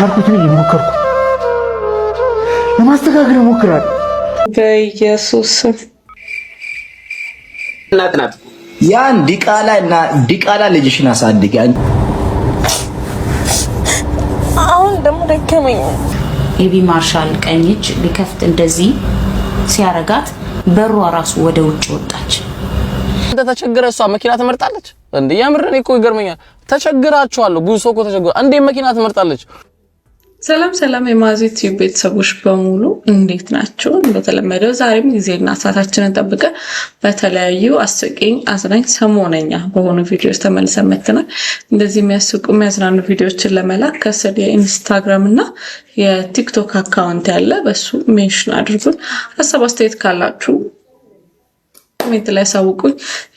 የቻልኩትን እየሞከርኩ ለማስተካከል እሞክራለሁ። በኢየሱስ እናት ያን ዲቃላ ልጅሽን አሳድጊ። አሁን ደግሞ ደከመኝ። ኤቢ ማርሻል ቀኝ እጅ ሊከፍት እንደዚህ ሲያረጋት በሯ ራሱ ወደ ውጭ ወጣች። እንደ ተቸገረ እሷ መኪና ትመርጣለች እንዴ? ያምረን እኮ ይገርመኛል። ተቸግራችኋለሁ ብዙ ሰው እኮ ተቸግሯል። እንዴ መኪና ትመርጣለች? ሰላም የማዚት ቤተሰቦች በሙሉ እንዴት ናቸው? እንደተለመደው ዛሬም ጊዜና ሰዓታችንን ጠብቀን በተለያዩ አስቂኝ፣ አዝናኝ፣ ሰሞነኛ በሆኑ ቪዲዮዎች ተመልሰን መጥተናል። እንደዚህ የሚያስቁ የሚያዝናኑ ቪዲዮዎችን ለመላክ ከስር የኢንስታግራም እና የቲክቶክ አካውንት ያለ በሱ ሜንሽን አድርጉን። ሀሳብ አስተያየት ካላችሁ ኮሜንት ላይ ሳውቁኝ።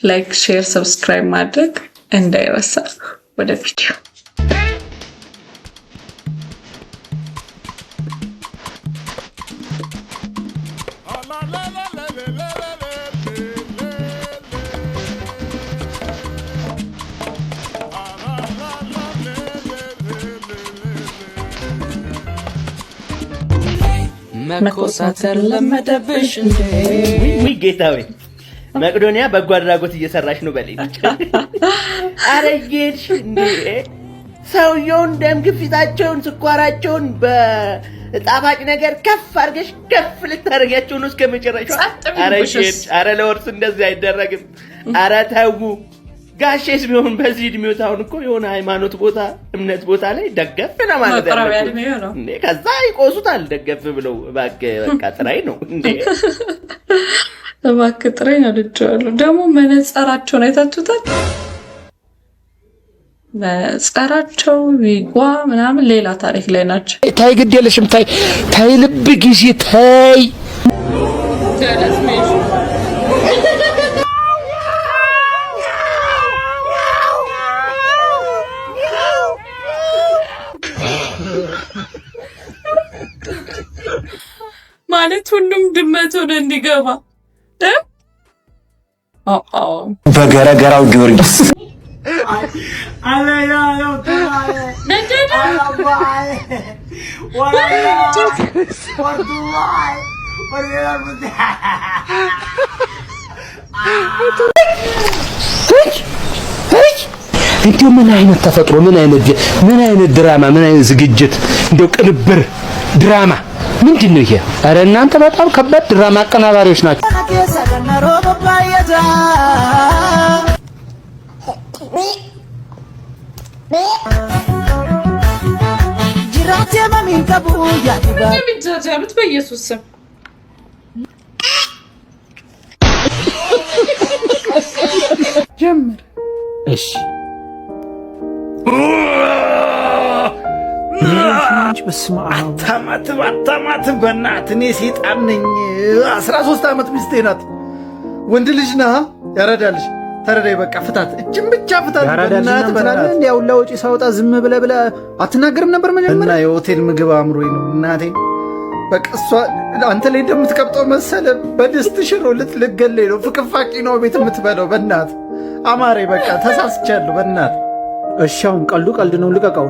ላይክ፣ ሼር፣ ሰብስክራይብ ማድረግ እንዳይረሳ። ወደ ቪዲዮ መኮሳተር ለመደብሽ እንዴ? ወይ ጌታዬ፣ መቅዶኒያ በጎ አድራጎት እየሰራሽ ነው በለኝ። አረጌሽ እንዴ? ሰውየውን ደም ግፊታቸውን፣ ስኳራቸውን በጣፋጭ ነገር ከፍ አድርገሽ ከፍ ልታደርጊያቸው ነው እስከ መጨረሻው። አረጌሽ፣ አረ ለወርስ እንደዚህ አይደረግም። አረ ተው። ጋሼስ ቢሆን በዚህ እድሜው ታውን እኮ የሆነ ሃይማኖት ቦታ እምነት ቦታ ላይ ደገፍ ነው ማለት ነው እንዴ? ከዛ ይቆሱታል ደገፍ ብለው። እባክህ በቃ ጥራይ ነው እንዴ? እባክህ ጥራይ ነው ልጅዋለሁ። ደግሞ መነጽራቸውን አይታችሁታል? መነጽራቸው ዊጓ ምናምን ሌላ ታሪክ ላይ ናቸው። ታይ ግድ የለሽም። ታይ ልብ ጊዜ ታይ ማለት ሁሉም ድመት ወደ እንዲገባ በገረገራው ጊዮርጊስ እንዴው ምን አይነት ተፈጥሮ፣ ምን አይነት ድራማ፣ ምን አይነት ዝግጅት፣ እንዴው ቅንብር ድራማ ምንድነው ይሄ? አረ እናንተ በጣም ከባድ ድራማ አቀናባሪዎች ናቸው። ጅራቴ በኢየሱስ ስም ጀምር። እሺ አታማትብ በእናትህ። እኔ ሴጣን ነኝ። 13 ዓመት ሚስቴ ናት። ወንድ ልጅ ና ያረዳልሽ። ተረዳይ በቃ ፍታት። እጅም ብቻ ፍታት። በእናትህ በእናትህ እንዴ ያውላ ወጪ ሳውጣ ዝም ብለህ አትናገርም ነበር መጀመሪያ? እና የሆቴል ምግብ አምሮኝ ነው እናቴ። በቃ እሷ አንተ ላይ እንደምትቀብጠው መሰለ። በድስት ሽሮ ልትገለኝ ነው። ፍቅፋቂ ነው ቤት የምትበለው። በእናትህ አማረኝ። በቃ ተሳስቻለሁ። በእናትህ እሺ፣ አሁን ቀልድ ነው። ልቀቀው።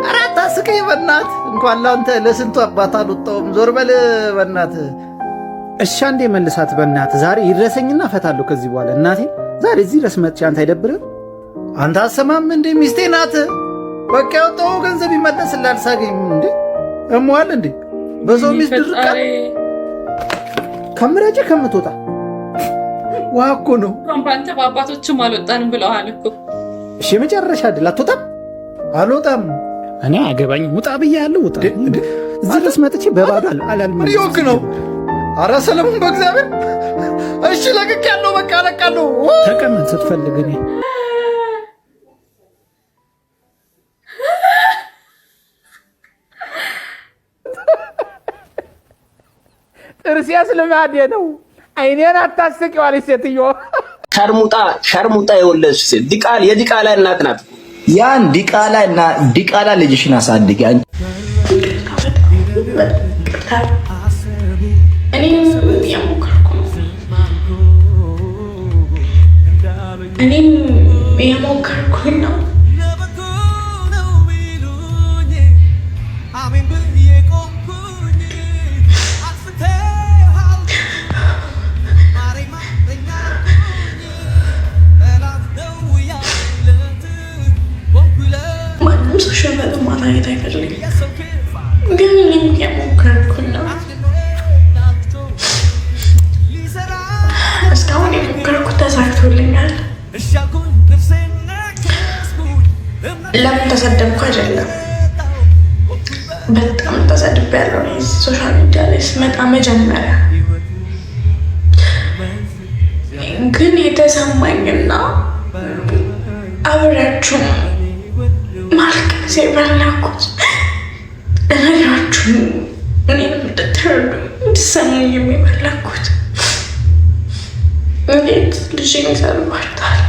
አራታ ስቀይ በእናትህ። እንኳን ላንተ ለስንቱ አባት አልወጣሁም። ዞር በል በእናትህ። እሺ አንዴ መልሳት በእናትህ። ዛሬ ይድረሰኝና እፈታለሁ ከዚህ በኋላ። እናቴ ዛሬ እዚህ ድረስ መጥቼ አንተ አይደብርም? አንተ አሰማም እንዴ? ሚስቴ ናት። በቃ ያወጣው ገንዘብ ይመለስልሃል። ሳገኝ እንዴ እሟል እንዴ? በሰው ሚስት ድርቃ ከምረጭ ከምትወጣ ውሃ እኮ ነው። አንተ በአባቶችም አልወጣንም ብለዋል እኮ። እሺ የመጨረሻ አይደል? አልወጣም። እኔ አገባኝ። ውጣ ብያለሁ። ውጣ። እዚህ ድረስ መጥቼ በባዶ አላልም። ሪዮክ ነው። አረ ሰለሞን በእግዚአብሔር እሺ፣ ለቅቅ ያለው በቃ ለቃለሁ። ተቀመጥ ስትፈልግ። እኔ ጥርሴስ ልማዴ ነው። አይኔን አታስቂዋል ሴትዮ። ሸርሙጣ የወለድሽ ሴት የዲቃላ እናት ናት። ያን ዲቃላ ልጅሽን አሳድጊ። እኔም የሞከርኩኝ ነው። ስለተሰደብኩ አይደለም። በጣም ተሰድቤያለሁ። ሶሻል ሚዲያ ላይ ስመጣ መጀመሪያ ግን የተሰማኝና አብራችሁ ማልቀስ የፈለኩት እነግራችሁ እኔን እንድትረዱ እንድትሰሙኝ የሚፈለኩት እንዴት ልጄን ይሰልባታል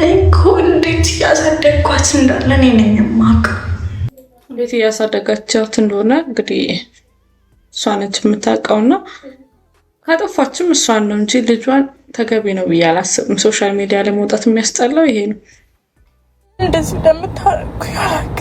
እኮ እንዴት እያሳደግኳት እንዳለ እኔ ነኝ የማውቀው። እንዴት እያሳደጋቻት እንደሆነ እንግዲህ እሷ ነች የምታውቀውና ካጠፋችም እሷን ነው እንጂ ልጇን ተገቢ ነው ብዬ አላስብም። ሶሻል ሚዲያ ላይ መውጣት የሚያስጠላው ይሄ ነው። እንደዚህ እንደምታረጉ ያላቅ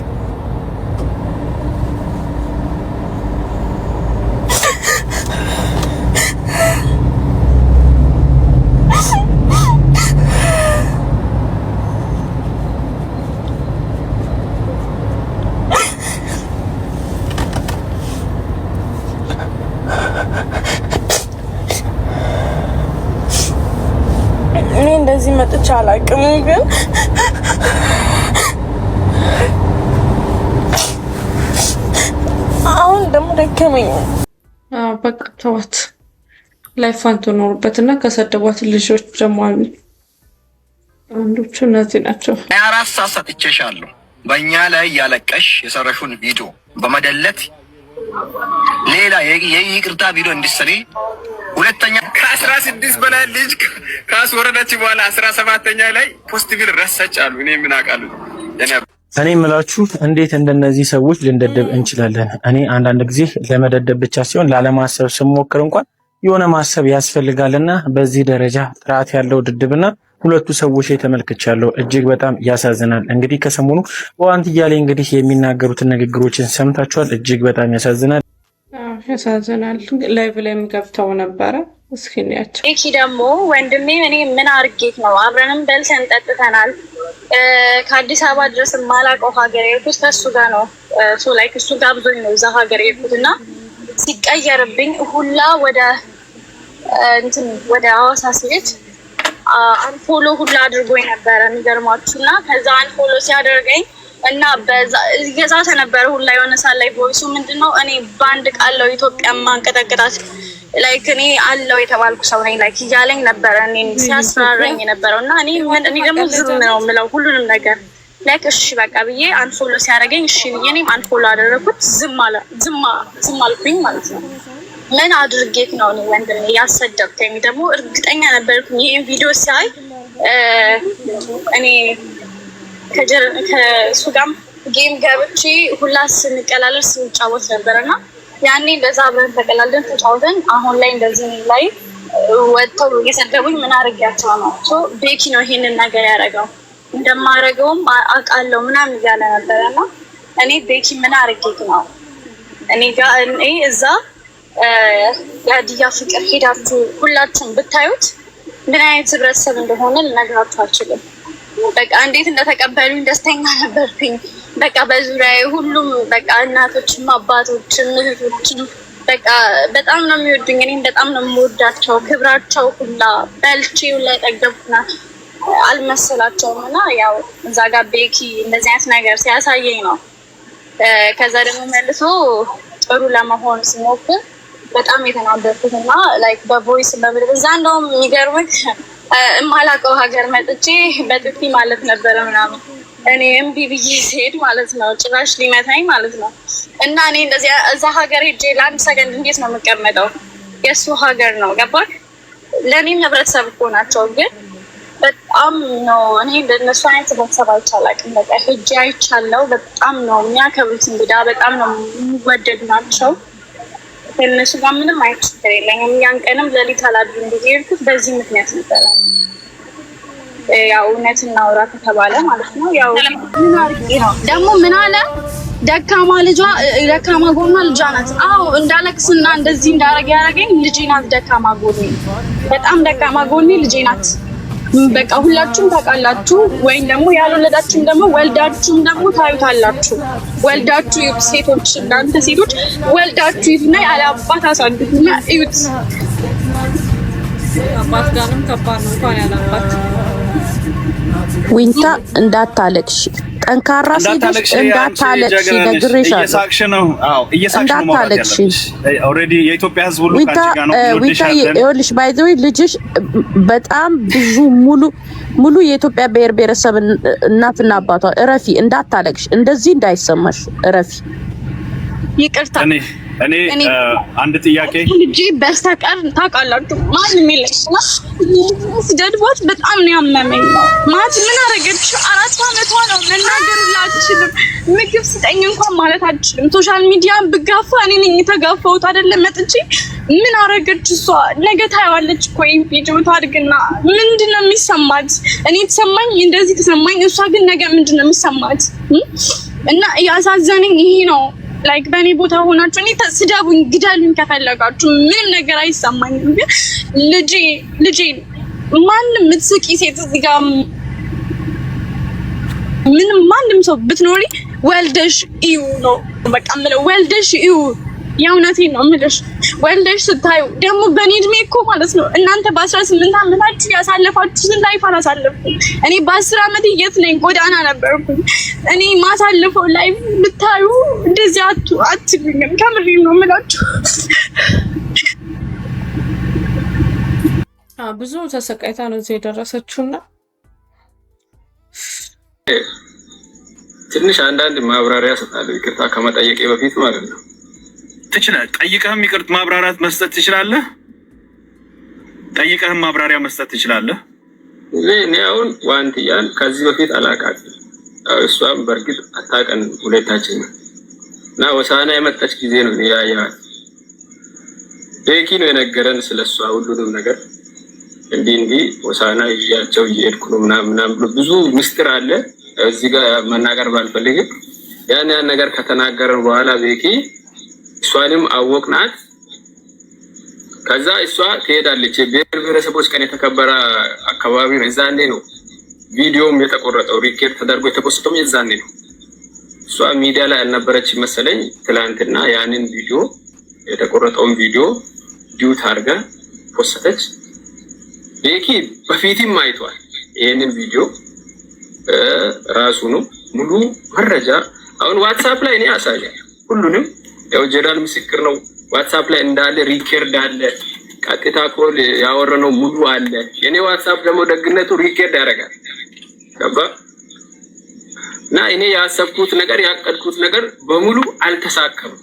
እኔ እንደዚህ መጥቼ አላውቅም ግን አሁን ደግሞ ደከመኝ። በቃ ተዋት፣ ላይፏን ትኖርበትና ከሰደቧት ልጆች ደግሞ አንዶቹ እነዚህ ናቸው። 24 ሰዓት ሰጥቼሻለሁ በእኛ ላይ ያለቀሽ የሰረሹን ቪዲዮ በመደለት ሌላ የይቅርታ ቪዲዮ እንዲሰሪ ሁለተኛ ከ16 በላይ ልጅ ካስወረደች በኋላ 17ኛ ላይ ፖስቲቪል ረሰች አሉ። እኔ ምን አውቃለሁ? እኔ የምላችሁ እንዴት እንደነዚህ ሰዎች ልንደደብ እንችላለን? እኔ አንዳንድ ጊዜ ለመደደብ ብቻ ሲሆን ላለማሰብ ስሞክር እንኳን የሆነ ማሰብ ያስፈልጋልና በዚህ ደረጃ ጥራት ያለው ድድብና ሁለቱ ሰዎች ላይ ተመልክቻለሁ። እጅግ በጣም ያሳዝናል። እንግዲህ ከሰሞኑ በዋንትያ ላይ እንግዲህ የሚናገሩትን ንግግሮችን ሰምታችኋል። እጅግ በጣም ያሳዝናል። ያሳዝናል። ላይቭ ላይም ገብተው ነበረ። እስኪ እንያቸው። እኪ ደግሞ ወንድሜ እኔ ምን አርጌት ነው? አብረንም በልተን ጠጥተናል። ከአዲስ አበባ ድረስ ማላውቀው ሀገር የሄድኩት ከሱ ጋር ነው። ላይ እሱ ጋብዞኝ ነው እዛ ሀገር የሄድኩት እና ሲቀየርብኝ ሁላ ወደ ሐዋሳ ሲሄድ አንፎሎ ሁላ አድርጎኝ ነበረ የሚገርማችሁ። እና ከዛ አንፎሎ ሲያደርገኝ እና እየዛተ ነበረ ሁላ የሆነ ሳል ላይ ቮይሱ ምንድነው እኔ በአንድ ቃለው ኢትዮጵያ ማንቀጠቅጣት ላይክ እኔ አለው የተባልኩ ሰው ነኝ ላይክ እያለኝ ነበረ እኔን ሲያስፈራራኝ የነበረው። እና እኔ ደግሞ ዝም ነው የምለው ሁሉንም ነገር ላይክ እሺ በቃ ብዬ አንፎሎ ሲያደርገኝ እሺ ብዬ እኔም አንፎሎ አደረኩት። ዝም አልኩኝ ማለት ነው። ምን አድርጌት ነው እኔ ወንድሜ ያሰደብከኝ? ደግሞ እርግጠኛ ነበርኩኝ ይሄን ቪዲዮ ሲያይ እኔ ከሱ ጋር ጌም ገብቼ ሁላ ስንቀላለር ስንጫወት ነበርና ያኔ እንደዛ አብረን ተቀላልደን ተጫውተን አሁን ላይ እንደዚህ ላይ ወጥተው እየሰደቡኝ ምን አድርጌያቸው ነው? ቤኪ ነው ይሄንን ነገር ያደረገው እንደማደርገውም አውቃለሁ ምናምን እያለ ነበረና እኔ ቤኪ ምን አድርጌት ነው እኔ እዛ የሀዲያ ፍቅር ሄዳችሁ ሁላችሁም ብታዩት ምን አይነት ህብረተሰብ እንደሆነ ልነግራችሁ አልችልም። በቃ እንዴት እንደተቀበሉኝ ደስተኛ ነበርኩኝ። በቃ በዙሪያዬ ሁሉም በቃ እናቶችም አባቶችም እህቶችም በቃ በጣም ነው የሚወዱኝ። እኔም በጣም ነው የምወዳቸው። ክብራቸው ሁላ በልቼ ሁላ የጠገብኩና አልመሰላቸውም። እና ያው እዛ ጋር ቤኪ እንደዚህ አይነት ነገር ሲያሳየኝ ነው። ከዛ ደግሞ መልሶ ጥሩ ለመሆን ሲሞክር በጣም የተናደድኩት እና ላይክ በቮይስ እዛ እንደውም የሚገርምህ የማላውቀው ሀገር መጥቼ በጥፊ ማለት ነበረ ምናምን እኔ እምቢ ብዬ ስሄድ ማለት ነው ጭራሽ ሊመታኝ ማለት ነው። እና እኔ እንደዚህ እዛ ሀገር ሄጄ ለአንድ ሰከንድ እንዴት ነው የምቀመጠው? የእሱ ሀገር ነው ገባክ? ለእኔም ህብረተሰብ እኮ ናቸው። ግን በጣም ነው እኔ እንደነሱ አይነት ህብረተሰብ አይቻላቅም። በቃ ሄጄ አይቻለው። በጣም ነው የሚያከብሩት እንግዳ በጣም ነው የሚወደዱ ናቸው። ከእነሱ ጋር ምንም አይነት ችግር የለኝም። ያን ቀንም ሌሊት አላድርም ብዬ የሄድኩት በዚህ ምክንያት ነበረ። ያው እውነት እናውራ ከተባለ ማለት ነው። ያው ምን አድርጌ ነው ደግሞ ምን አለ ደካማ ጎኗ ልጇ ናት። አዎ እንዳለቅስና እንደዚህ እንዳረግ ያደረገኝ ልጄ ናት። ደካማ ጎኔ በጣም ደካማ ጎኔ ልጄ ናት። በቃ ሁላችሁም ታውቃላችሁ። ወይም ደግሞ ያልወለዳችሁም ደግሞ ወልዳችሁም ደግሞ ታዩታላችሁ። ወልዳችሁ ሴቶች እናንተ ሴቶች ወልዳችሁ ይፍና ያለ አባት አሳድጉና እዩት። አባት ጋርም ከባድ ነው እንኳን ያለ አባት ዊንታ እንዳታለቅሽ ጠንካራ ሴት እንዳታለቅሽ ነግሬሻለሁ። እየሳቅሽ ነው። አዎ እየሳቅሽ ነው ማለት ያለሽ። ኦሬዲ የኢትዮጵያ ሕዝብ ሁሉ ካንቺ ጋር ነው። ይኸውልሽ ባይ ዘ ዌይ ልጅሽ በጣም ብዙ ሙሉ የኢትዮጵያ ብሔር ብሔረሰብ እናትና አባቷ እረፊ፣ እንዳታለቅሽ፣ እንደዚህ እንዳይሰማሽ እረፊ። ይቅርታ እኔ አንድ ጥያቄ ልጅ በስተቀር ታውቃላችሁ ማንም የለኝም። ስደድቧት በጣም ነው ያመመኝ። ማለት ምን አረገች? 4 ዓመቷ ነው። መናገር አትችልም። ምግብ ስጠኝ እንኳን ማለት አትችልም። ሶሻል ሚዲያን ብጋፋ እኔ ነኝ የተጋፋሁት አይደለም መጥቼ። ምን አረገች እሷ? ነገ ታየዋለች እኮ ቪዲዮ ታድግና ምንድነው የሚሰማት? እኔ ተሰማኝ እንደዚህ ተሰማኝ። እሷ ግን ነገ ምንድነው የሚሰማት? እና ያሳዘነኝ ይሄ ነው። ላይክ በኔ ቦታ ሆናችሁ እኔ ተስደቡኝ፣ ግደሉኝ ከፈለጋችሁ ምንም ነገር አይሰማኝም። ግን ልጄ ማንም ምትስቂ ሴት እዚህ ጋር ምንም ማንም ሰው ብትኖሪ ወልደሽ እዩ ነው በቃ የምለው። ወልደሽ እዩ፣ የእውነቴን ነው የምልሽ። ወልደሽ ስታዩ ደግሞ በኔ እድሜ እኮ ማለት ነው እናንተ በ18 ዓመታችሁ ያሳለፋችሁትን ላይፍ አላሳለፍኩም። እኔ በ10 ዓመት የት ነኝ? ጎዳና ነበርኩኝ። እኔ ማሳለፈው ላይፍ ብታዩ እንደዚህ አትሉኝም። ከምሬ ነው የምላችሁ። ብዙ ተሰቃይታ ነው እዚህ የደረሰችውና ትንሽ አንዳንድ ማብራሪያ ሰጣለሁ ይቅርታ ከመጠየቄ በፊት ማለት ነው። ትችላለህ። ጠይቀህም ይቅርታ ማብራሪያ መስጠት ትችላለህ። ጠይቀህም ማብራሪያ መስጠት ትችላለህ። እኔ አሁን ዋንትያን ከዚህ በፊት አላውቃትም። እሷም በእርግጥ አታውቀን ሁለታችን እና ወሳና የመጣች ጊዜ ነው ያያት። ቤኪ ነው የነገረን ስለሷ ሁሉንም ነገር እንዲህ ወሳና ይያቸው እየሄድኩ ነው ምናምን ብሎ ብዙ ምስጢር አለ እዚህ ጋር መናገር ባልፈልግም ያን ነገር ከተናገረን በኋላ ቤኪ እሷንም አወቅናት። ከዛ እሷ ትሄዳለች። ብሔር ብሔረሰቦች ቀን የተከበረ አካባቢ ነው። እዛኔ ነው ቪዲዮም የተቆረጠው ሪከርድ ተደርጎ የተቆሰጠው የዛኔ ነው። እሷ ሚዲያ ላይ አልነበረች መሰለኝ። ትላንትና ያንን ቪዲዮ የተቆረጠውን ቪዲዮ ዲዩት አድርጋ ፖስተች። ቤኪ በፊትም አይቷል ይሄንን ቪዲዮ ራሱ ነው ሙሉ መረጃ። አሁን ዋትስአፕ ላይ እኔ አሳያለሁ ሁሉንም። ያው ጀዳል ምስክር ነው። ዋትስአፕ ላይ እንዳለ ሪከርድ አለ። ቀጥታ ኮል ያወረነው ሙሉ አለ። የኔ ዋትስአፕ ደግሞ ደግነቱ ሪከርድ ያደርጋል። ገባ እና እኔ ያሰብኩት ነገር ያቀድኩት ነገር በሙሉ አልተሳካም።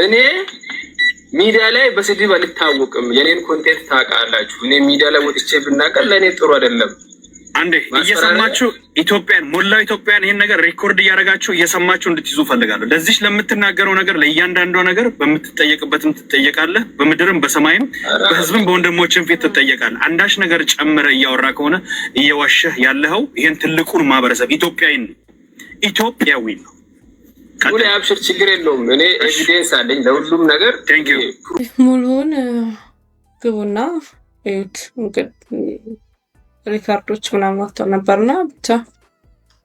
እኔ ሚዲያ ላይ በስድብ አልታወቅም። የኔን ኮንቴንት ታውቃላችሁ። እኔ ሚዲያ ላይ ወጥቼ ብናቀር ለኔ ጥሩ አይደለም። አንዴ እየሰማችሁ ኢትዮጵያን ሞላው ኢትዮጵያን ይሄን ነገር ሪኮርድ እያደረጋችሁ እየሰማችሁ እንድትይዙ ፈልጋለሁ። ለዚህ ለምትናገረው ነገር ለእያንዳንዷ ነገር በምትጠየቅበትም ትጠየቃለህ። በምድርም በሰማይም በህዝብም በወንድሞችም ፊት ትጠየቃለህ። አንዳች ነገር ጨምረ እያወራ ከሆነ እየዋሸህ ያለኸው ይሄን ትልቁን ማህበረሰብ ኢትዮጵያዊ ነው። ሁሌ አብሽር፣ ችግር የለውም። እኔ ኤቪደንስ አለኝ ለሁሉም ነገር። ሙሉውን ግቡና እዩት። ሪካርዶች ምናምን ወጥተው ነበርና ብቻ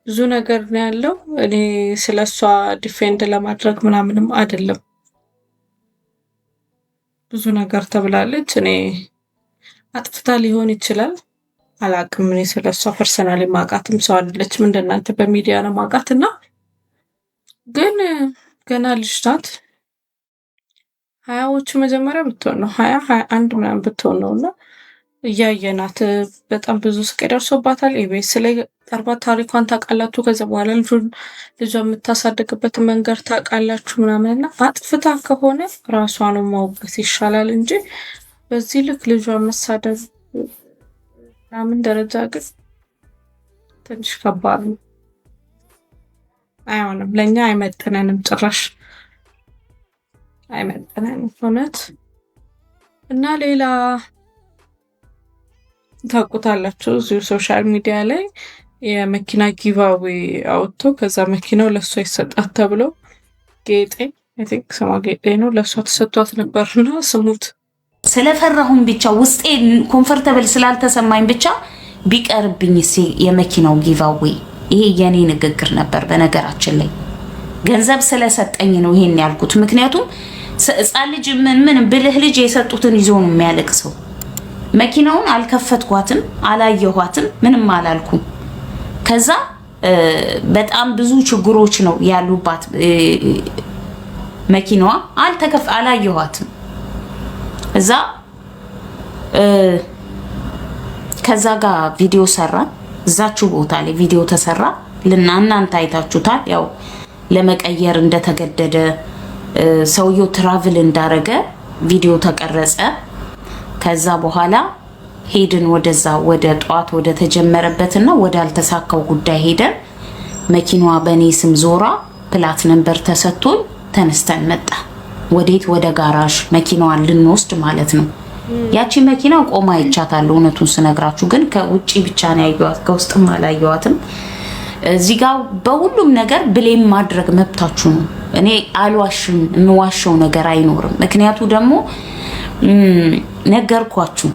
ብዙ ነገር ነው ያለው። እኔ ስለሷ ዲፌንድ ለማድረግ ምናምንም አይደለም። ብዙ ነገር ተብላለች። እኔ አጥፍታ ሊሆን ይችላል አላቅም። እኔ ስለሷ ፐርሰናሊ ማውቃትም ሰው አይደለችም። እንደናንተ በሚዲያ ነው ማውቃትና ግን ገና ልጅ ናት። 20ዎቹ መጀመሪያ ብትሆን ነው 21 ምናምን ብትሆን ነውና እያየናት በጣም ብዙ ስቃይ ደርሶባታል። ኢቢኤስ ላይ ቀርባ ታሪኳን ታውቃላችሁ። ከዛ በኋላ ልጇ የምታሳድግበትን መንገድ ታውቃላችሁ ምናምንና አጥፍታ ከሆነ ራሷን ማውገስ ይሻላል እንጂ በዚህ ልክ ልጇ መሳደብ ምናምን ደረጃ ግን ትንሽ ከባድ ነው። አይሆንም፣ ለእኛ አይመጥነንም፣ ጭራሽ አይመጥነንም እውነት። እና ሌላ ታውቁታላችሁ እዚሁ ሶሻል ሚዲያ ላይ የመኪና ጊቫዌ አውጥቶ ከዛ መኪናው ለሷ ይሰጣት ተብሎ ጌጤ አይ ቲንክ ስሟ ጌጤ ነው ለሷ ተሰጥቷት ነበርና ስሙት። ስለፈራሁኝ ብቻ ውስጤ ኮምፎርታብል ስላልተሰማኝ ብቻ ቢቀርብኝ የመኪናው ጊቫዌ ይሄ የኔ ንግግር ነበር። በነገራችን ላይ ገንዘብ ስለሰጠኝ ነው ይሄን ያልኩት። ምክንያቱም ሕፃን ልጅ ምን ብልህ ልጅ የሰጡትን ይዞ ነው የሚያለቅሰው። መኪናውን አልከፈትኳትም፣ አላየኋትም፣ ምንም አላልኩም። ከዛ በጣም ብዙ ችግሮች ነው ያሉባት መኪናዋ አላየኋትም። እዛ ከዛ ጋር ቪዲዮ ሰራን። እዛችሁ ቦታ ላይ ቪዲዮ ተሰራ። እናንተ አይታችሁታል። ያው ለመቀየር እንደተገደደ ሰውየው ትራቭል እንዳረገ ቪዲዮ ተቀረጸ። ከዛ በኋላ ሄድን ወደዛ ወደ ጧት ወደ ተጀመረበትና ወደ አልተሳካው ጉዳይ ሄደን መኪናዋ በኔ ስም ዞራ ፕላት ነምበር ተሰጥቶኝ ተነስተን መጣ። ወዴት? ወደ ጋራዥ መኪናዋን ልንወስድ ማለት ነው። ያቺ መኪና ቆማ አይቻታለሁ። እውነቱን ስነግራችሁ ግን ከውጪ ብቻ ነው ያየኋት፣ ከውስጥም አላየኋትም። እዚህ ጋር በሁሉም ነገር ብሌም ማድረግ መብታችሁ ነው። እኔ አልዋሽም፣ የምዋሸው ነገር አይኖርም። ምክንያቱ ደግሞ ነገርኳችሁ።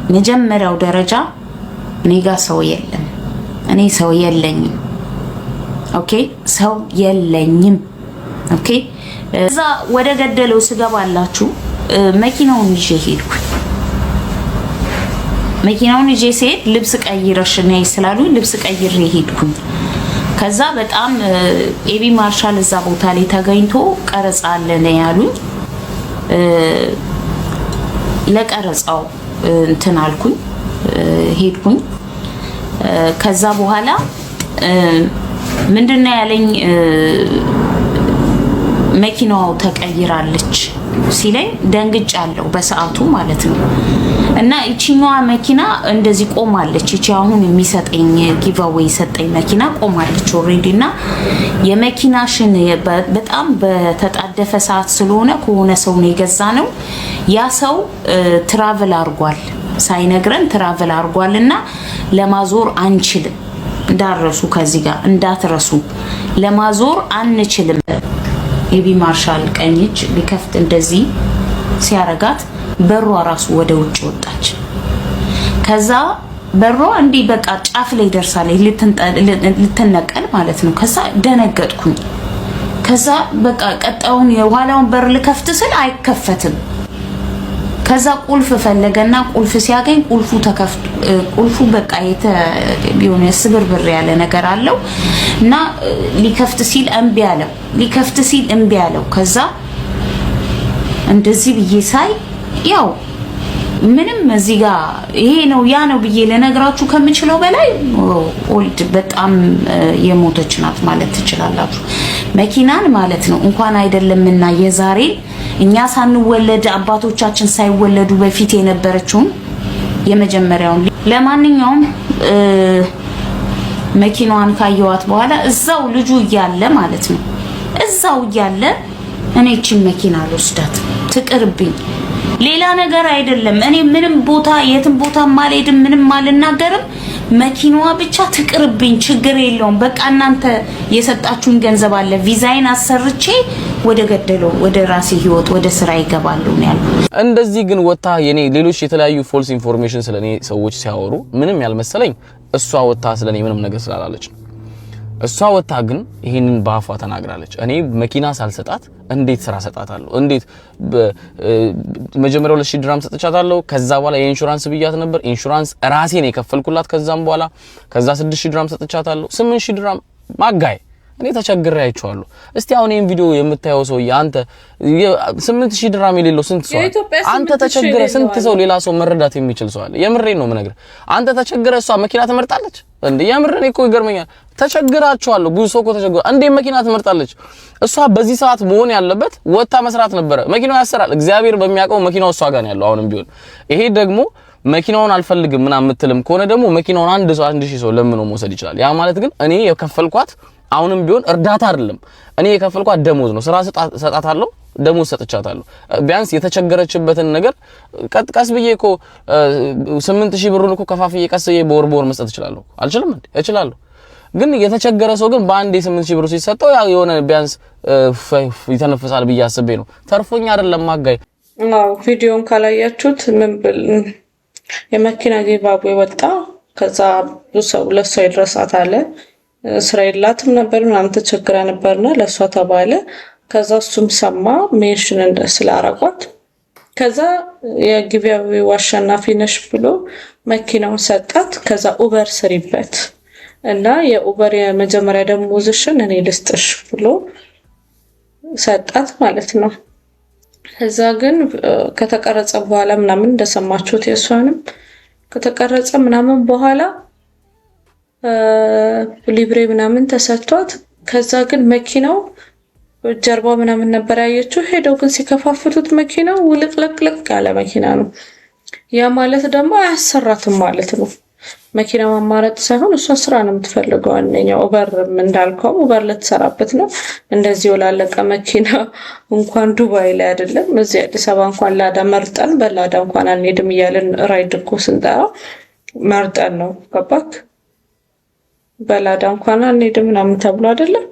መጀመሪያው ደረጃ እኔ ጋር ሰው የለም፣ እኔ ሰው የለኝም። ኦኬ፣ ሰው የለኝም። ኦኬ፣ እዛ ወደ ገደለው ስገባላችሁ መኪናውን ይዤ ሄድኩ። መኪናውን ይዤ ሲሄድ ልብስ ቀይረሽ ነይ ስላሉኝ ልብስ ቀይሬ ሄድኩኝ። ከዛ በጣም ኤቢ ማርሻል እዛ ቦታ ላይ ተገኝቶ ቀረጻ አለ ነው ያሉኝ። ለቀረጻው እንትን አልኩኝ፣ ሄድኩኝ። ከዛ በኋላ ምንድነው ያለኝ መኪናው ተቀይራለች ሲለኝ ደንግጫለሁ በሰዓቱ ማለት ነው። እና እቺኛዋ መኪና እንደዚህ ቆማለች። እቺ አሁን የሚሰጠኝ ጊቫዌይ ሰጠኝ መኪና ቆማለች ኦሬዲ። እና የመኪናሽን በጣም በተጣደፈ ሰዓት ስለሆነ ከሆነ ሰው ነው የገዛነው። ያ ሰው ትራቨል አርጓል፣ ሳይነግረን ትራቨል አርጓልና ለማዞር አንችልም። እንዳረሱ ከዚህ ጋር እንዳትረሱ፣ ለማዞር አንችልም። ኤቢ ማርሻል ቀኝ እጅ ሊከፍት እንደዚህ ሲያረጋት በሯ ራሱ ወደ ውጭ ወጣች። ከዛ በሯ እንዲህ በቃ ጫፍ ላይ ደርሳለች ልትነቀል ማለት ነው። ከዛ ደነገጥኩኝ። ከዛ በቃ ቀጣውን የኋላውን በር ልከፍት ስል አይከፈትም። ከዛ ቁልፍ ፈለገና ቁልፍ ሲያገኝ ቁልፉ ተከፍቶ ቁልፉ በቃ የሆነ ስብርብር ያለ ነገር አለው እና ሊከፍት ሲል እምቢ አለው። ከዛ እንደዚህ ብዬ ሳይ ያው ምንም እዚህ ጋር ይሄ ነው ያ ነው ብዬ ለነግራችሁ ከምችለው በላይ ኦልድ በጣም የሞተች ናት ማለት ትችላላችሁ። መኪናን ማለት ነው እንኳን አይደለምና የዛሬ እኛ ሳንወለድ አባቶቻችን ሳይወለዱ በፊት የነበረችውን የመጀመሪያውን ለማንኛውም መኪናዋን ካየዋት በኋላ እዛው ልጁ እያለ ማለት ነው እዛው እያለ እኔ እቺን መኪና ልወስዳት ትቅርብኝ፣ ሌላ ነገር አይደለም። እኔ ምንም ቦታ የትም ቦታ ማልሄድም ምንም አልናገርም። መኪናዋ ብቻ ትቅርብኝ፣ ችግር የለውም። በቃ እናንተ የሰጣችሁን ገንዘብ አለ ቪዛይን አሰርቼ ወደ ገደለው ወደ ራሴ ህይወት ወደ ስራ ይገባሉ ነው ያልኩት። እንደዚህ ግን ወጣ የኔ ሌሎች የተለያዩ ፎልስ ኢንፎርሜሽን ስለኔ ሰዎች ሲያወሩ ምንም ያልመሰለኝ እሷ ወጣ ስለኔ ምንም ነገር ስላላለች ነው። እሷ ወጣ ግን ይሄንን ባፏ ተናግራለች። እኔ መኪና ሳልሰጣት እንዴት ስራ ሰጣታለሁ? እንዴት መጀመሪያው 2000 ድራም ሰጥቻታለሁ። ከዛ በኋላ የኢንሹራንስ ብያት ነበር። ኢንሹራንስ ራሴ ነው የከፈልኩላት። ከዛም በኋላ ከዛ 6000 ድራም ሰጥቻታለሁ። 8000 ድራም ማጋይ እኔ ተቸግሬ አይቻለሁ። እስቲ አሁን ይሄን ቪዲዮ የምታየው ሰው አንተ 8000 ድራም የሌለው ስንት ሰው አንተ ተቸግረ ስንት ሰው ሌላ ሰው መረዳት የሚችል ሰው አለ? የምሬን ነው የምነግርህ። አንተ ተቸግረ እሷ መኪና ትመርጣለች እንዴ? የምሬን እኮ ይገርመኛል። ተቸግራችኋለሁ። ብዙ ሰው እኮ ተቸግረ እንዴ መኪና ትመርጣለች? እሷ በዚህ ሰዓት መሆን ያለበት ወጣ መስራት ነበረ። መኪናው ያሰራል። እግዚአብሔር በሚያውቀው መኪናው እሷ ጋር ነው ያለው አሁንም ቢሆን። ይሄ ደግሞ መኪናውን አልፈልግም ምናምን የምትልም ከሆነ ደግሞ መኪናውን አንድ ሰው 1000 ሰው ለምኖ መውሰድ ይችላል። ያ ማለት ግን እኔ የከፈልኳት አሁንም ቢሆን እርዳታ አይደለም። እኔ የከፈልኳት ደሞዝ ነው። ስራ ሰጣታለሁ፣ ደሞዝ ሰጥቻታለሁ። ቢያንስ የተቸገረችበትን ነገር ቀስ ብዬ እኮ 8000 ብሩን እኮ ከፋፍዬ ቀስዬ በወር መስጠት እችላለሁ። አልችልም እንዴ? እችላለሁ። ግን የተቸገረ ሰው ግን በአንዴ 8000 ብር ሲሰጠው ያው የሆነ ቢያንስ ይተነፍሳል ብዬ አስቤ ነው። ተርፎኝ አይደለም ማጋይ። ቪዲዮን ካላያችሁት ምን ብል የመኪና ጊቫዌ ወጣ። ከዛ ብዙ ሰው ለሷ ይድረሳት አለ። ስራ የላትም ነበር ምናምን ተቸግራ ነበርና ለሷ ተባለ። ከዛ እሱም ሰማ ሜንሽን ስላረጓት ከዛ የጊዜያዊ አሸናፊ ነሽ ብሎ መኪናውን ሰጣት። ከዛ ኡበር ስሪበት እና የኡበር የመጀመሪያ ደሞዝሽን እኔ ልስጥሽ ብሎ ሰጣት ማለት ነው። ከዛ ግን ከተቀረጸ በኋላ ምናምን እንደሰማችሁት የሷንም ከተቀረጸ ምናምን በኋላ ሊብሬ ምናምን ተሰጥቷት ከዛ ግን መኪናው ጀርባው ምናምን ነበር ያየችው። ሄደው ግን ሲከፋፍቱት መኪናው ውልቅልቅልቅ ያለ መኪና ነው። ያ ማለት ደግሞ አያሰራትም ማለት ነው። መኪና ማማረጥ ሳይሆን እሷ ስራ ነው የምትፈልገው። አንደኛው ኡበር እንዳልከው ኡበር ልትሰራበት ነው። እንደዚህ ወላለቀ መኪና እንኳን ዱባይ ላይ አይደለም እዚህ አዲስ አበባ እንኳን ላዳ መርጠን በላዳ እንኳን አንሄድም እያልን ራይድ እኮ ስንጠራ መርጠን ነው ገባክ? በላዳ እንኳን አንሄድም ምናምን ተብሎ አይደለም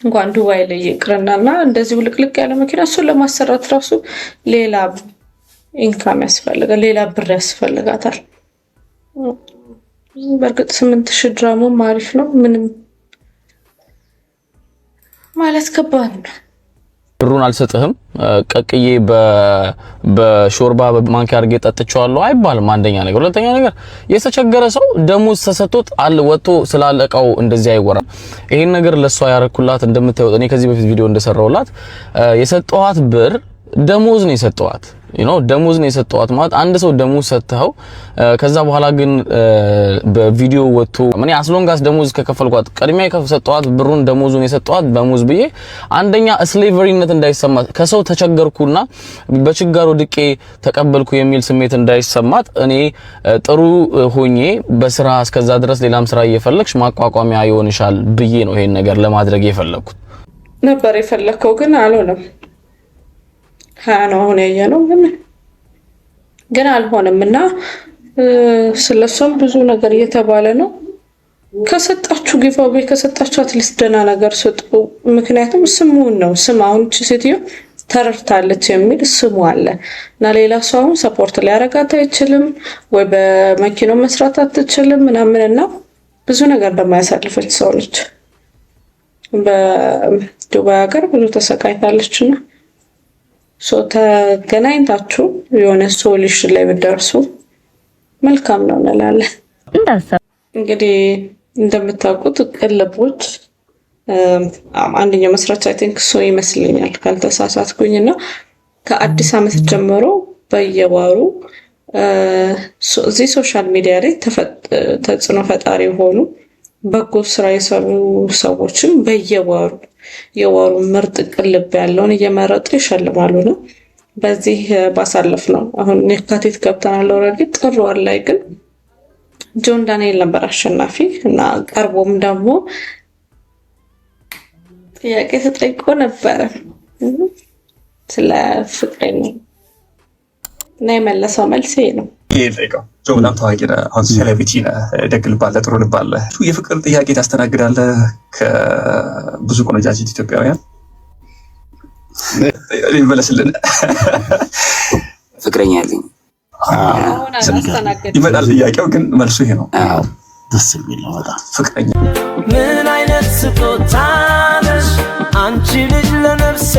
እንኳን ዱባይ ላይ ይቅርናና እንደዚህ ውልቅልቅ ያለ መኪና እሱን ለማሰራት ራሱ ሌላ ኢንካም ያስፈልጋል፣ ሌላ ብር ያስፈልጋታል። በርግጥ 8000 ድራሙም አሪፍ ነው። ምንም ማለት ከባድ ነው። ብሩን አልሰጥህም ቀቅዬ በሾርባ በማንኪያ አድርጌ ጠጥቼዋለሁ አይባልም። አንደኛ ነገር። ሁለተኛ ነገር የተቸገረ ሰው ደሞዝ ተሰጥቶት ወጥቶ ስላለቀው እንደዚህ አይወራም። ይሄን ነገር ለሷ ያረኩላት እንደምታዩት እኔ ከዚህ በፊት ቪዲዮ እንደሰራውላት የሰጠዋት ብር ደሞዝ ነው የሰጠዋት። ደሞዝ ነው የሰጠዋት ማለት አንድ ሰው ደሞዝ ሰጥተው ከዛ በኋላ ግን በቪዲዮ ወጥቶ ማኔ አስሎንጋስ ደሞዝ ከከፈልኳት ቀድሚያ የሰጠዋት ብሩን ደሞዙን የሰጠዋት በሙዝ ብዬ አንደኛ ስሌቨሪነት እንዳይሰማት ከሰው ተቸገርኩና በችጋሩ ድቄ ተቀበልኩ የሚል ስሜት እንዳይሰማት እኔ ጥሩ ሆኜ በስራ እስከዛ ድረስ ሌላም ስራ እየፈለግሽ ማቋቋሚያ ይሆንሻል ብዬ ነው ይሄን ነገር ለማድረግ የፈለኩት ነበር የፈለከው ግን አልሆነም። ነው አሁን ያየነው ግን አልሆነምና ስለሱም ብዙ ነገር እየተባለ ነው። ከሰጣችሁ ጊቫዌ ከሰጣችሁ አትሊስት ደና ነገር ስጡ። ምክንያቱም ስሙን ነው ስም አሁን ሴትዮ ተረድታለች የሚል ስሙ አለ እና ሌላ ሰው አሁን ሰፖርት ሊያረጋት አይችልም ወይ በመኪናው መስራት አትችልም ምናምንና ብዙ ነገር እንደማያሳልፈች ሰው ነች። በዱባይ ሀገር ብዙ ተሰቃይታለችና ተገናኝታችሁ የሆነ ሶሉሽን ላይ ብትደርሱ መልካም ነው እንላለን። እንግዲህ እንደምታውቁት ቅልቦች አንደኛው መስራች አይ ቲንክ ሶ ይመስለኛል ካልተሳሳትኩኝና ከአዲስ አመት ጀምሮ በየዋሩ እዚህ ሶሻል ሚዲያ ላይ ተጽዕኖ ፈጣሪ ሆኑ በጎ ስራ የሰሩ ሰዎችን በየዋሩ የዋሩ ምርጥ ቅልብ ያለውን እየመረጡ ይሸልማሉ ነው። በዚህ ባሳለፍ ነው አሁን የካቲት ገብተናል ኦልሬዲ። ጥር ወር ላይ ግን ጆን ዳንኤል ነበር አሸናፊ እና ቀርቦም ደግሞ ጥያቄ ተጠይቆ ነበረ ስለ ፍቅረኛ እና የመለሰው መልስ ይሄ ነው። ጆ በጣም ታዋቂ ነህ፣ አሁን ሴሌብሪቲ ነህ፣ ደግ ልብ አለህ፣ ጥሩ ልብ አለህ። የፍቅር ጥያቄ ታስተናግዳለህ ከብዙ ቆነጃጅት ኢትዮጵያውያን? ይመለስልን። ፍቅረኛ ያለኝ ይመጣል ጥያቄው፣ ግን መልሱ ይሄ ነው። ደስ የሚል ነው በጣም። ፍቅረኛ ምን አይነት ስጦታ ነሽ አንቺ ልጅ ለነፍሴ።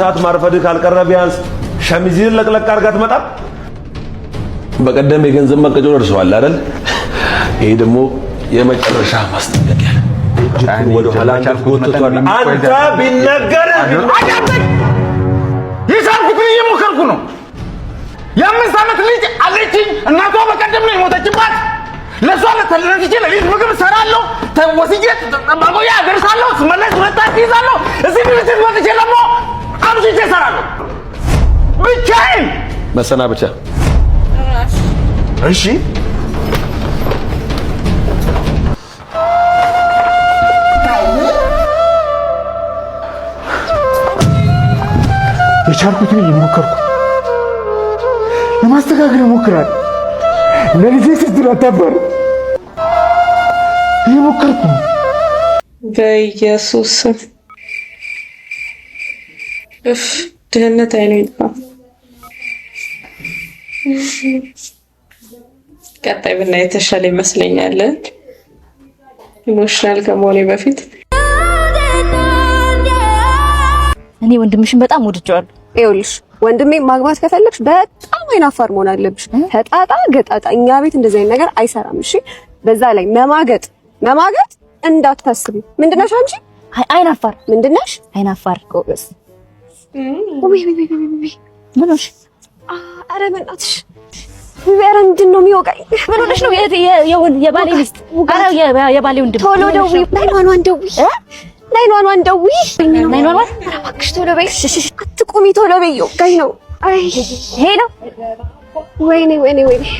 ሰዓት ማርፈድህ ካልቀረ ቢያንስ ሸሚዝህን ለቅለቅ አድርገህ አትመጣም? በቀደም የገንዘብ መቀጮ ደርሰዋል አይደል? ይሄ ደግሞ የመጨረሻ ማስጠንቀቂያ ነው። ወደ ኋላ ጎትቷል። አንተ ቢነገርህ አዳምጠኝ። የሳልኩትን እየሞከርኩ ነው። የ5 ዓመት ልጅ አለችኝ። እናቷ በቀደም ነው የሞተችባት። ለሷ ለተለነች ለሊት ምግብ እሰራለሁ፣ ወስጄ ማቆያ አደርሳለሁ፣ ስመለስ 2 ሰዓት ይዛለሁ። እዚህ ድርጅት መጥቼ ደግሞ አምሽቼ እሰራለሁ ብቻዬን። መሰናበቻ እሺ የቻልኩትን እየሞከርኩ ለማስተካከል እሞክራለሁ። ለልጄ ስትል አታባር እየሞከርኩ ነው። በኢየሱስ ድህነት አይኑ ይጥፋ። ቀጣይ ብናይ የተሻለ ይመስለኛል። ኢሞሽናል ከመሆኔ በፊት እኔ ወንድምሽን በጣም ወድጀዋለሁ። ይኸውልሽ ወንድሜ ማግባት ከፈለግሽ በጣም አይናፋር መሆን አለብሽ። ተጣጣ ገጣጣ እኛ ቤት እንደዚህ አይነት ነገር አይሰራም። እሺ በዛ ላይ መማገጥ እንዳታስቢ። ምንድነሽ አንቺ? አይናፋር። ምንድነሽ? አይናፋር። ጎበዝ። ምንሽ? ኧረ በእናትሽ ኧረ ምንድን ነው የሚወቃኝ? ምን ሆነሽ ነው? የባሌ ሚስት። ኧረ የባሌ ወንድም። ቶሎ ደውዪ። ናይኗን ደውዪ። እባክሽ ቶሎ በይ። አትቁሚ፣ ቶሎ በይ። ወጋኝ ነው። አይ ይሄ ነው። ወይኔ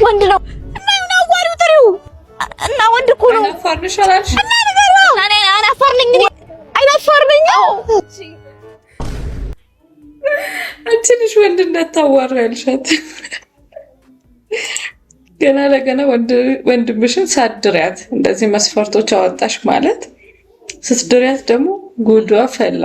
ወንድ ነው እና ምን አዋሪው ጥሪው እና ወንድ እኮ ነው። አይናፋር ነሽ አላልሽ? እና ነገር ነው። እኔ አይናፋር ነኝ። አይናፋር ነኝ። አንቺ ልጅ ወንድነት ታዋሪያለሻት። ገና ለገና ወንድምሽን ሳትድሪያት እንደዚህ መስፈርቶች አወጣሽ ማለት ስትድሪያት ደግሞ ጉዷ ፈላ።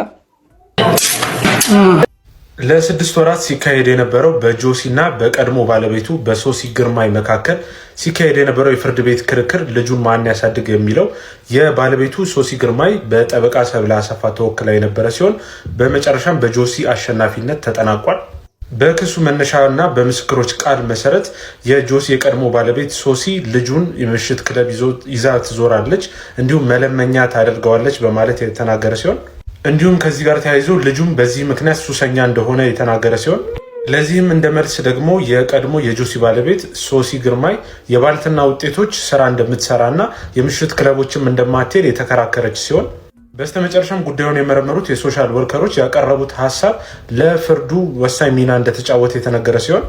ለ6 ወራት ሲካሄድ የነበረው በጆሲ እና በቀድሞ ባለቤቱ በሶሲ ግርማይ መካከል ሲካሄድ የነበረው የፍርድ ቤት ክርክር ልጁን ማን ያሳድግ የሚለው የባለቤቱ ሶሲ ግርማይ በጠበቃ ሰብለ አሰፋ ተወክላ የነበረ ሲሆን በመጨረሻም በጆሲ አሸናፊነት ተጠናቋል። በክሱ መነሻና በምስክሮች ቃል መሰረት የጆሲ የቀድሞ ባለቤት ሶሲ ልጁን የምሽት ክለብ ይዛ ትዞራለች፣ እንዲሁም መለመኛ ታደርገዋለች በማለት የተናገረ ሲሆን እንዲሁም ከዚህ ጋር ተያይዞ ልጁም በዚህ ምክንያት ሱሰኛ እንደሆነ የተናገረ ሲሆን ለዚህም እንደ መልስ ደግሞ የቀድሞ የጆሲ ባለቤት ሶሲ ግርማይ የባልትና ውጤቶች ስራ እንደምትሰራና የምሽት ክለቦችም እንደማትሄድ የተከራከረች ሲሆን በስተመጨረሻም ጉዳዩን የመረመሩት የሶሻል ወርከሮች ያቀረቡት ሀሳብ ለፍርዱ ወሳኝ ሚና እንደተጫወተ የተነገረ ሲሆን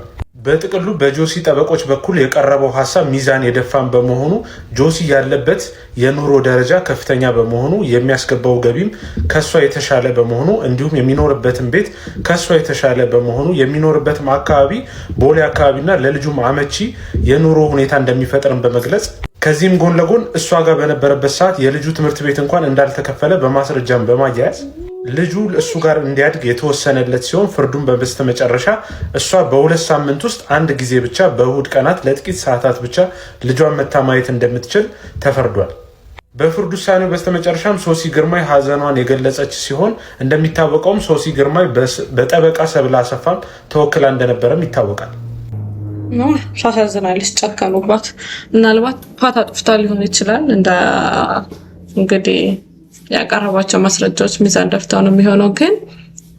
በጥቅሉ በጆሲ ጠበቆች በኩል የቀረበው ሀሳብ ሚዛን የደፋን በመሆኑ ጆሲ ያለበት የኑሮ ደረጃ ከፍተኛ በመሆኑ የሚያስገባው ገቢም ከሷ የተሻለ በመሆኑ እንዲሁም የሚኖርበትን ቤት ከሷ የተሻለ በመሆኑ የሚኖርበትም አካባቢ ቦሌ አካባቢና ለልጁም አመቺ የኑሮ ሁኔታ እንደሚፈጥርን በመግለጽ ከዚህም ጎን ለጎን እሷ ጋር በነበረበት ሰዓት የልጁ ትምህርት ቤት እንኳን እንዳልተከፈለ በማስረጃም በማያያዝ ልጁ እሱ ጋር እንዲያድግ የተወሰነለት ሲሆን ፍርዱን በስተመጨረሻ እሷ በ2 ሳምንት ውስጥ አንድ ጊዜ ብቻ በእሁድ ቀናት ለጥቂት ሰዓታት ብቻ ልጇን መታ ማየት እንደምትችል ተፈርዷል። በፍርድ ውሳኔው በስተመጨረሻም ሶሲ ግርማይ ሀዘኗን የገለጸች ሲሆን እንደሚታወቀውም ሶሲ ግርማይ በጠበቃ ሰብለ አሰፋም ተወክላ እንደነበረም ይታወቃል። ሳሳዝናለች። ጨከኑባት። ምናልባት ፓታ ጥፍታ ሊሆን ይችላል። እንግዲህ ያቀረባቸው ማስረጃዎች ሚዛን ደፍተው ነው የሚሆነው። ግን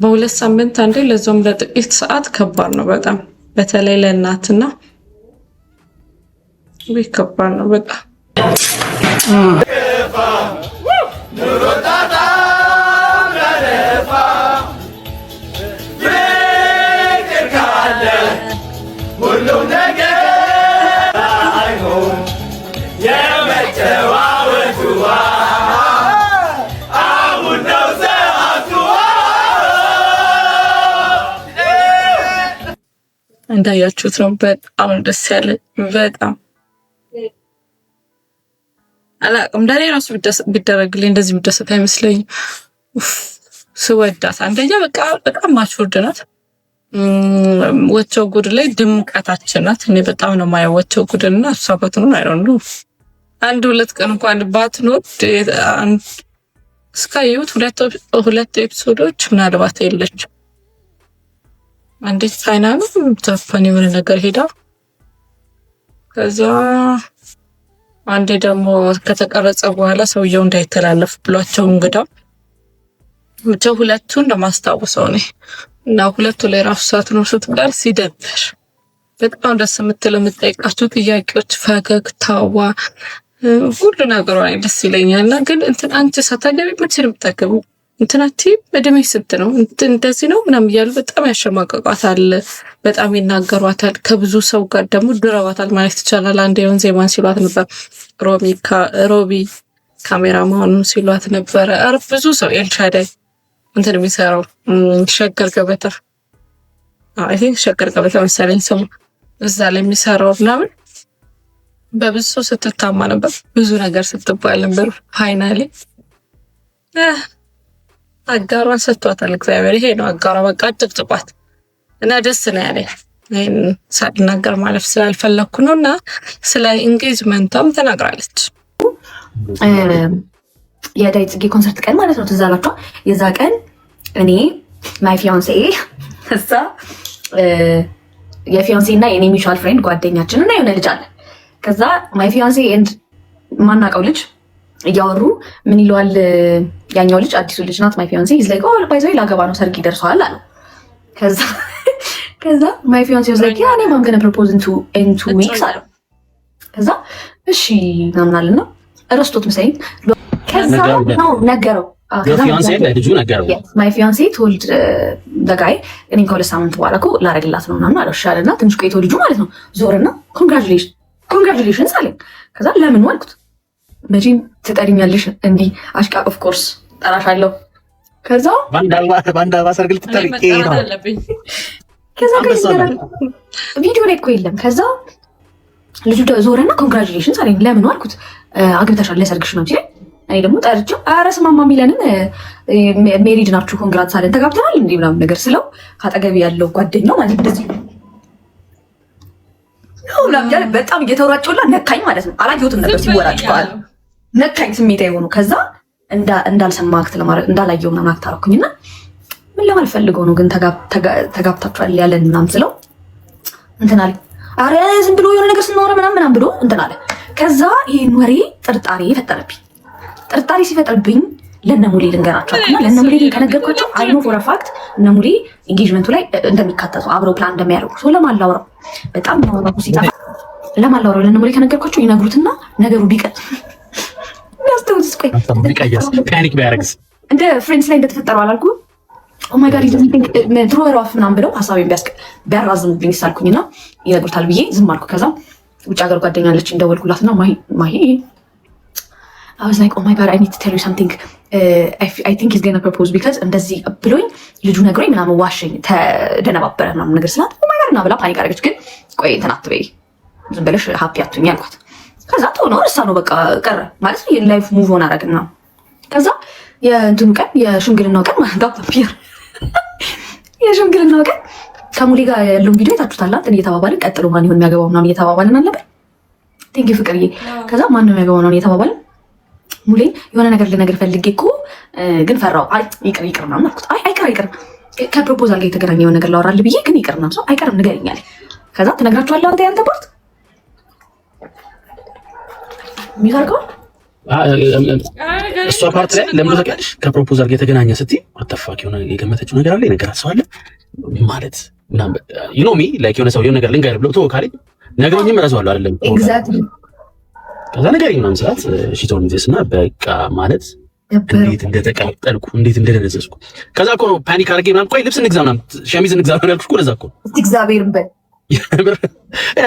በ2 ሳምንት አንዴ ለዞም ለጥቂት ሰዓት ከባድ ነው በጣም በተለይ ለእናትና ከባድ ነው በጣም። እንዳያችሁት ነው። በጣም ደስ ያለ በጣም አላቅም። ዳሬ ራሱ ቢደረግልኝ እንደዚህ ምደሰት አይመስለኝም። ስወዳት አንደኛ በቃ በጣም ማቹርድ ናት። ወቸው ጉድ ላይ ድምቀታችን ናት። እኔ በጣም ነው ማየው ወቸው ጉድና እሷ ባትኖር አይሮን ነው 1-2 ቀን እንኳን ባትኖር እስካየሁት 2 ኤፒሶዶች ምናልባት የለች። አንዴ ቻይና ነው ጃፓን የሆነ ነገር ሄዳ ከዛ አንዴ ደግሞ ከተቀረጸ በኋላ ሰውየው እንዳይተላለፍ ብሏቸው እንግዳው ብቻ 2ቱን ለማስታወሰው ነው እና 2ቱ ላይ ራሱ ሰዓት ነው ስትቀር ሲደብር በጣም ደስ የምትለው የምጠይቃቸው ጥያቄዎች ፈገግታዋ ሁሉ ነገሯ ደስ ይለኛልና ግን አንቺ ሳታገቢ ምን ስለምታገቡ እንትናቲ በደሜ ስንት ነው እንደዚህ ነው ምናምን እያሉ በጣም ያሸማቀቋታል። በጣም ይናገሯታል። ከብዙ ሰው ጋር ደግሞ ድረዋታል ማለት ይቻላል። አንዴ የሆነ ዜማን ሲሏት ነበር። ሮቢ ካሜራማኑን ሲሏት ነበረ። ብዙ ሰው ኤልሻዳይ እንትን የሚሰራው ሸገር ገበታ አይ ቲንክ ሸገር ገበታ መሰለኝ ስሙ እዛ ላይ የሚሰራው ምናምን በብዙ ሰው ስትታማ ነበር። ብዙ ነገር ስትባል ነበር። ፋይናሊ አጋሯን ሰጥቷታል እግዚአብሔር። ይሄ ነው አጋሯ። በቃ ጥቅጥቋት እና ደስ ነው ያለኝ። ሳልናገር ማለፍ ስላልፈለኩ ነውና ስለ ኢንጌጅመንቷም ተናግራለች። የዳዊት ጽጌ ኮንሰርት ቀን ማለት ነው ትዝ አላችሁ? የዛ ቀን እኔ ማይ ፊያንሴ እዛ የፊያንሴ እና የኔ ሚቹዋል ፍሬንድ ጓደኛችን እና የሆነ ልጅ አለ። ከዛ ማይ ፊያንሴ ኤንድ ማናውቀው ልጅ እያወሩ ምን ይለዋል ያኛው ልጅ አዲሱ ልጅ ናት ማይ ፊያንሴ ኢዝ ላይክ ኦ ባይ ዘ ወይ ላገባ ነው ሰርግ ይደርሰዋል አለ። ከዛ ማይ ፊያንሴ was like yeah I'm going to propose in 2 weeks አለ። ከዛ እሺ ምናምናልና ረስቶት መሰለኝ ከዛ ነው ነገረው ማይ ፊያንሴ told the guy እኔ ከሁለት ሳምንት በኋላ እኮ ላረግላት ነው ምናምን አለው። ሻለና ትንሽ ቆይቶ ልጁ ማለት ነው ዞርና ኮንግራቹሌሽንስ አለኝ። ከዛ ለምን አልኩት። መቼም ትጠሪኛለሽ እንዲህ አሽቃ ኦፍ ኮርስ ጠራሻለሁ። ከዛ ባንዳባ ሰርግ ልትጠሪኝ ነው። ከዛ ቪዲዮ ላይ እኮ የለም። ከዛ ልጁ ዞረና ኮንግራቹሌሽንስ አለኝ። ለምን አልኩት። አግብተሻል ለሰርግሽ ነው ሲለኝ እኔ ደግሞ ጠርቼው ኧረ ስማማ ሚለንን ሜሪድ ናችሁ ኮንግራትስ አለን ተጋብተናል እንዴ ምናምን ነገር ስለው ካጠገቢ ያለው ጓደኛው ማለት እንደዚህ ነው ለምጃለ በጣም እየተወራጨውላ ነካኝ ማለት ነው። አላየሁትም ነበር ሲወራጭ ቃል ነካኝ ስሜታዊ ሆኖ ከዛ እንዳልሰማ አክት ለማድረግ እንዳላየው ምናምን አክት አደረኩኝና ምን ለማለት ፈልገው ነው ግን ተጋብታችኋል ያለን ምናምን ስለው እንትን አለ ኧረ ዝም ብሎ የሆነ ነገር ስናወራ ምናምን ብሎ እንትን አለ። ከዛ ይሄን ወሬ ጥርጣሬ ፈጠረብኝ። ጥርጣሬ ሲፈጥርብኝ ለነሙሌ ልንገራቸው ለነሙሌ ከነገርኳቸው አይኖ ፎር ፋክት እነሙሌ ኢንጌጅመንቱ ላይ እንደሚካተቱ አብረው ፕላን እንደሚያደርጉ ሰው ለማላወራው በጣም ነው ሲጣ ለማላወራው ለነሙሌ ከነገርኳቸው ይነግሩትና ነገሩ ቢቀር ያስተውስ ቆይ ፓኒክ ቢያረግስ እንደ ፍሬንድስ ላይ እንደተፈጠረው አላልኩ ኦ ማይ ጋድ ዩ ቲንክ ትሮ ሄር ኦፍ ምናምን ብለው ሀሳቤን ቢያራዝሙብኝ ሳልኩኝና ይነግሩታል ብዬ ዝም አልኩ። ከዛ ውጭ ሀገር ጓደኛ አለች እንደወልኩላትና ማሂ I was like, oh my god, I need to tell you something. I think he's gonna propose because እንደዚህ ብሎኝ ልጁ ነግሮኝ ምናምን ዋሸኝ ተደነባበረ ምናምን ነገር ስላት oh my god እና ብላ ፓኒክ አደረገች። ግን ቆይ እንትን አትበይ ዝም ብለሽ ሃፒ አትሁኝ አልኳት። ከዛ ተሆነው እርሳ ነው በቃ ቀረ ማለት ነው የላይፍ ሙቭ ኦን አደረግን ነው። ከዛ የእንትኑ ቀን የሽምግልናው ቀን ማለት ነው የሽምግልናው ቀን ከሙሌ ጋር ያለውን ቪዲዮ ታችሁታል። እንትን እየተባባልን ቀጥሎ ማን ይሆን የሚያገባው ምናምን እየተባባልን አልነበር? ቴንክ ዩ ፍቅርዬ። ከዛ ማን ነው የሚያገባው ምናምን እየተባባልን ሙሌ የሆነ ነገር ልነግር ፈልጌ እኮ ግን ፈራው። አይ ይቅር ምናምን አልኩት። አይ አይቀር ከፕሮፖዛል ጋር የተገናኘ የሆነ ነገር ላወራልህ ብዬ ግን ይቅር ምናምን ሰው አይቀርም ንገረኝ አለኝ። ከዛ ትነግራችኋለህ አንተ ያንተ ፓርት የሚታርገው እሷ ፓርት ላይ ለምን ተቀልሽ ከፕሮፖዛል ጋር የተገናኘ ስትይ አተፋቂ የሆነ የገመተችው ነገር አለ የነገራት ሰው አለ ማለት ምናምን ዩ ኖ ሚ ላይክ የሆነ ሰው የሆነ ነገር ልንገርህ ብሎ ተወካለኝ ነገሩኝም እረሳዋለሁ አይደለም ኤግዛክትሊ ከዛ ነገር ምናምን ሰዓት ሺቶን ዲስና በቃ ማለት እንዴት እንደተቃጠልኩ እንዴት እንደደነዘዝኩ ከዛ እኮ ነው ፓኒክ አድርጌ ምናምን ቆይ ልብስ እንግዛ ምናምን ሸሚዝ እንግዛ ምናምን ያልኩሽ እኮ ለዛ እኮ እግዚአብሔርን በል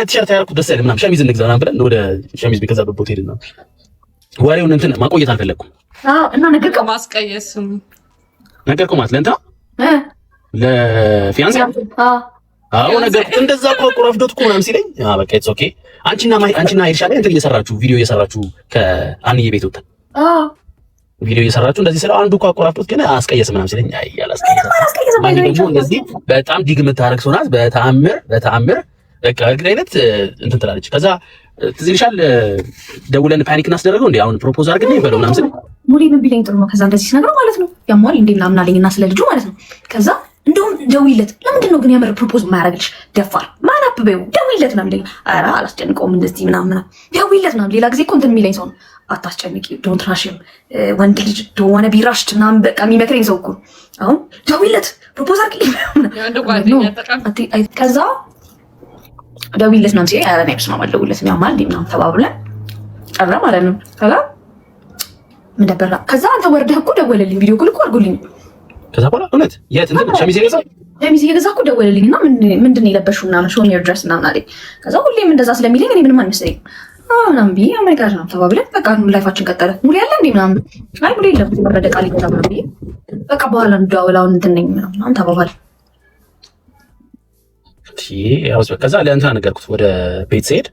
ቲሸርት ያልኩት ደስ አይልም ምናምን ሸሚዝ እንግዛ ምናምን ብለን ወደ ሸሚዝ ቢከዛበት ቦታ ሄድን ነው ወሬውን እንትን ማቆየት አልፈለኩም እና ነገርከው ማስቀየስም ነገርኩ ማለት ለእንትና ለፊያንስ አዎ ነገርኩት እንደዛ እኮ ቆራፍዶት እኮ ምናምን ሲለኝ በቃ ኢትስ ኦኬ አንቺና ኤርሻ ላይ እንትን እየሰራችሁ ቪዲዮ እየሰራችሁ ከአንዬ ቤት ወጣን ቪዲዮ እየሰራችሁ እንደዚህ ስለ አንዱ እኮ አቆራፍዶት ግን አስቀየስ ምናምን ሲለኝ አይ ያላስቀየስ ማለት ደግሞ እንደዚህ በጣም ዲግ የምታረግ ሰው ናት በተአምር በቃ እርግጠኝነት እንትን ትላለች። ከዛ ትዝ ይልሻል ደውለን ፓኒክ እናስደረገው እንዴ አሁን ፕሮፖዝ አድርግልኝ በለው ምናምን ሲለኝ ሙሌ ምን ቢለኝ ጥሩ ነው። ከዛ እንደዚህ ሲነግረው ማለት ነው ያሟል እንዴ ምናምን አለኝና ስለ ልጁ ማለት ነው። ከዛ እንደውም ደውይለት ለምንድን ነው ግን ያመረ ፕሮፖዝ ማያረግልሽ ደፋር ማን አብበው ደውይለት ምናምን ለኝ ኧረ አላስጨንቀውም እንደዚህ ምናምን ደውይለት ምናምን ሌላ ጊዜ እኮ እንትን የሚለኝ ሰው ነው አታስጨንቂ ዶንት ራሽም ወንድ ልጅ ዶዋነ ቢራሽ ምናምን በቃ የሚመክረኝ ሰው እኮ አሁን ደውይለት ፕሮፖዝ አድርግልኝ ከዛ ደውይለት ምናምን ሲለኝ ኧረ እኔ ብስማማ ደውይለት ያማል እንዴ ምናምን ተባብለን ቀረ ማለት ነው። ከዛ ምን ደበራ ከዛ አንተ ወርደህ እኮ ደወለልኝ ቪዲዮ ኮል እኮ አድርጎልኝ ከዛ በኋላ እውነት የት እንትን ሸሚዝ የገዛ እኮ ደወለልኝና ምንድን ነው የለበሽው ምናምን ሾው ሚ ዮር ድረስ ምናምን አለኝ። ከዛ ሁሌም እንደዛ ስለሚለኝ እኔ ምንም አልመሰለኝም ምናምን ብዬ ኦ ማይ ጋድ ነው ተባብለን በቃ ላይፋችን ቀጠለ። ሙሌ ያለ እንዴ ምናምን አይ ሙሌ የለም ወረደ ቃል ይገዛ ምናምን ብዬ በቃ በኋላ እንደዋውላውን እንትን ነኝ ምናምን ተባባል። ከዛ ለእንትና ነገርኩት ወደ ቤት ስሄድ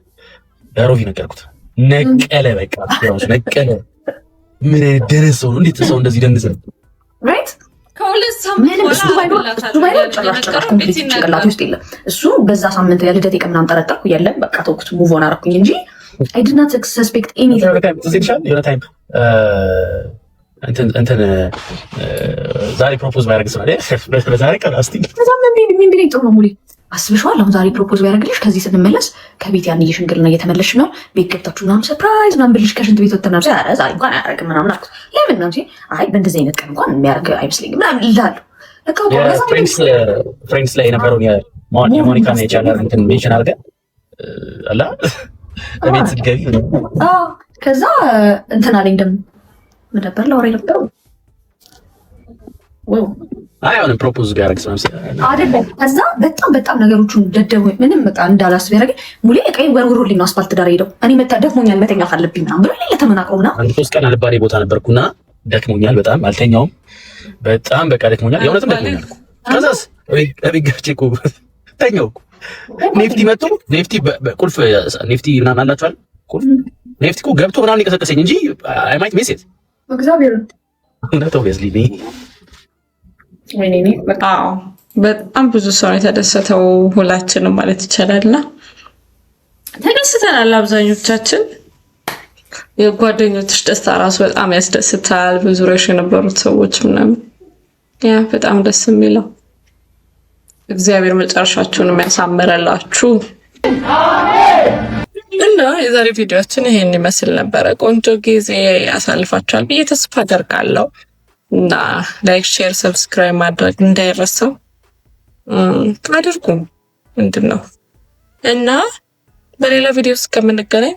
ለሮቪ ነገርኩት። ነቀለ በቃ ነቀለ ምን ደረሰው ነው እንዴት ሰው እንደዚህ ደንዘ ራይት ከሁለት ሳምንት ጭንቅላቴ ውስጥ የለም እሱ። በዛ ሳምንት የልደቴ ቀን ምናምን ጠረጠርኩ፣ የለም በቃ ተውኩት፣ ሙቭ ኦን አደረኩኝ እንጂ I did not suspect anything። እንትን ዛሬ ፕሮፖዝ ባያደርግስ ማለት በዛሬ ቀን አስቲ ምን ቢለኝ ጥሩ ነው ሙሌ አስብሽዋል። አሁን ዛሬ ፕሮፖዝ ባያደርግልሽ ከዚህ ስንመለስ ከቤት ያን ሽምግልና እየተመለስሽ ነው ቤት ገብታችሁ ምናምን ሰርፕራይዝ ምናምን ብልሽ ከሽንት ቤት ወጥተን ምናምን ኧረ ዛሬ እንኳን አያደርግም ምናምን አልኩት። ለምን ምናምን ሲል አይ በእንደዚህ አይነት ቀን እንኳን የሚያደርግ አይመስለኝም ምናምን እላለሁ። ፍሬንድስ ላይ የነበረውን የሞኒካ እና የቻናል እንትን ሜንሽን አድርገህ አላ ቤት ስትገቢ ከዛ እንትን አለኝ ደግሞ ምን ነበር ላውራ የነበረው አይሆንም ፕሮፖዝ ቢያደርግ አይደለም። ከዛ በጣም ነገሮቹን ደደቡ ምንም በቃ እንዳላስብ ያደረገ ሙሌ ቀይ ወርውሮልኝ ነው አስፓልት ዳር ሄደው እኔ ደክሞኛል መተኛ ካለብኝ ምናምን ብሎ ሌላ ተመናቅረው ምናምን አንድ 3 ቀን አልባሌ ቦታ ነበርኩና ደክሞኛል በጣም አልተኛውም በጣም በቃ ደክሞኛል የእውነትም ደክሞኛል። ከዛስ እቤት ገብቼ እኮ ተኛው እኮ ኔፍቲ መጥቶ ኔፍቲ ቁልፍ ኔፍቲ ምናምን አላችኋል ቁልፍ ኔፍቲ እኮ ገብቶ ምናምን ሊቀሰቀሰኝ እንጂ አይ ማይት ሜሴት እግዚአብሔር ነው ኦብቪየስሊ በጣም ብዙ ሰው የተደሰተው ሁላችንም ማለት ይቻላልና ተደስተናል። አብዛኞቻችን የጓደኞችሽ ደስታ ራሱ በጣም ያስደስታል። በዙሪያሽ የነበሩት ሰዎች ምናምን ያ በጣም ደስ የሚለው እግዚአብሔር መጨረሻችሁን የሚያሳምረላችሁ እና የዛሬ ቪዲዮችን ይሄን ይመስል ነበረ። ቆንጆ ጊዜ ያሳልፋችኋል ብዬ ተስፋ አደርጋለሁ እና ላይክ፣ ሼር፣ ሰብስክራይብ ማድረግ እንዳይረሳው አድርጉ ምንድነው እና በሌላ ቪዲዮ እስከምንገናኝ